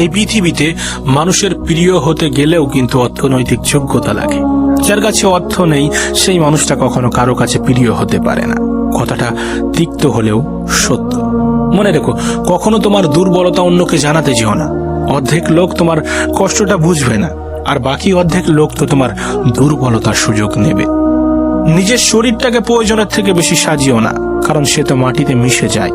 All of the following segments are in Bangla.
এই পৃথিবীতে মানুষের প্রিয় হতে গেলেও কিন্তু অর্থনৈতিক যোগ্যতা লাগে। যার কাছে অর্থ নেই সেই মানুষটা কখনো কারো কাছে প্রিয় হতে পারে না। কথাটা তিক্ত হলেও সত্য। মনে রেখো, কখনো তোমার দুর্বলতা অন্যকে জানাতে যেও না। অর্ধেক লোক তোমার কষ্টটা বুঝবে না, আর বাকি অর্ধেক লোক তো তোমার দুর্বলতার সুযোগ নেবে। নিজের শরীরটাকে প্রয়োজনের থেকে বেশি সাজিও না, কারণ সে তো মাটিতে মিশে যায়।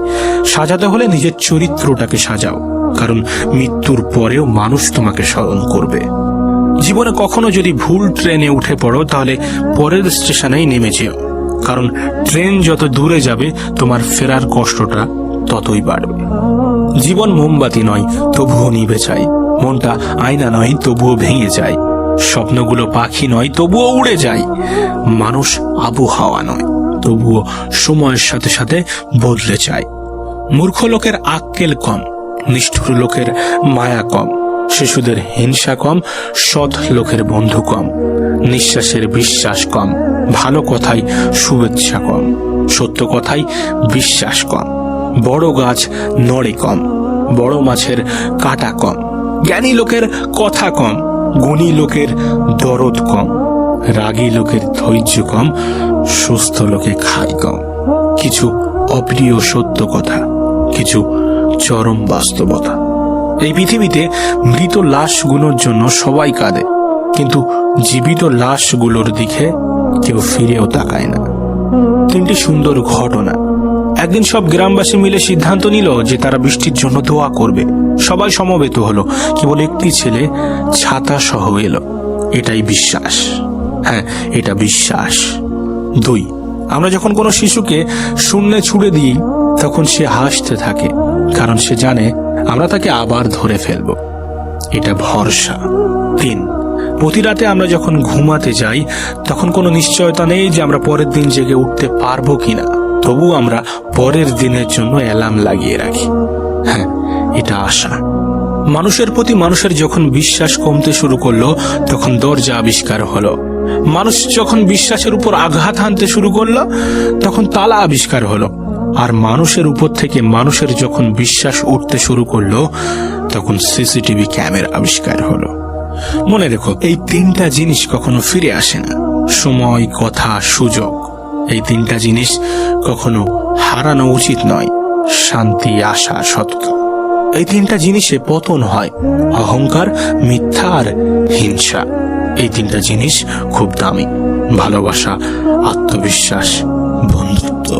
সাজাতে হলে নিজের চরিত্রটাকে সাজাও, কারণ মৃত্যুর পরেও মানুষ তোমাকে স্মরণ করবে। জীবনে কখনো যদি ভুল ট্রেনে উঠে পড়ো, তাহলে পরের স্টেশনেই নেমে যেও, কারণ ট্রেন যত দূরে যাবে তোমার ফেরার কষ্টটা ততই বাড়বে। জীবন মোমবাতি নয়, তবুও নিভে যায়। মনটা আয়না নয়, তবুও ভেঙে যায়। স্বপ্নগুলো পাখি নয়, তবুও উড়ে যায়। মানুষ আবহাওয়া নয়, তবুও সময়ের সাথে সাথে বদলে যায়। মূর্খ লোকের আক্কেল কম, নিষ্ঠুর লোকের মায়া কম, শিশুদের হিংসা কম, সৎ লোকের বন্ধু কম, নিঃশ্বাসের বিশ্বাস কম, ভালো কথায় শুভেচ্ছা কম, সত্য কথায় বিশ্বাস কম। বড় গাছ নড়ে কম, বড় মাছের কাটা কম, জ্ঞানী লোকের কথা কম, গুণী লোকের দরদ কম, রাগী লোকের ধৈর্য কম, সুস্থ লোকে খায় কম। কিছু অপ্রিয় সত্য কথা, কিছু চরম বাস্তবতা। এই পৃথিবীতে মৃত লাশগুলোর জন্য সবাই কাঁদে, কিন্তু জীবিত লাশগুলোর দিকে কেউ ফিরেও তাকায় না। তিনটি সুন্দর ঘটনা। একদিন সব গ্রামবাসী মিলে সিদ্ধান্ত নিল যে তারা বৃষ্টির জন্য দোয়া করবে। সবাই সমবেত হলো, কেবল একটি ছেলে ছাতা সহ এলো। এটাই বিশ্বাস। হ্যাঁ, এটা বিশ্বাস। 2, আমরা যখন কোনো শিশুকে শূন্যে ছুড়ে দিই, তখন সে হাসতে থাকে, কারণ সে জানে আমরা তাকে আবার ধরে ফেলব। এটা ভরসা। 3, প্রতি রাতে আমরা যখন ঘুমাতে যাই, তখন কোনো নিশ্চয়তা নেই যে আমরা পরের দিন জেগে উঠতে পারবো কিনা, তবু আমরা পরের দিনের জন্য অ্যালার্ম লাগিয়ে রাখি। হ্যাঁ, এটা আশা। মানুষের প্রতি মানুষের যখন বিশ্বাস কমতে শুরু করলো, তখন দরজা আবিষ্কার হলো। মানুষ যখন বিশ্বাসের উপর আঘাত হানতে শুরু করলো, তখন তালা আবিষ্কার হলো। আর মানুষের উপর থেকে মানুষের যখন বিশ্বাস উঠতে শুরু করলো, তখন সিসিটিভি ক্যামেরা আবিষ্কার হলো। মনে রেখো, এই 3টা জিনিস কখনো ফিরে আসে না। সময়, কথা, সুযোগ। এই 3টা জিনিস কখনো হারানো উচিত নয়। শান্তি, আশা, সততা। এই 3টা জিনিসে পতন হয়। অহংকার, মিথ্যা আর হিংসা। এই 3টা জিনিস খুব দামি। ভালোবাসা, আত্মবিশ্বাস, বন্ধুত্ব।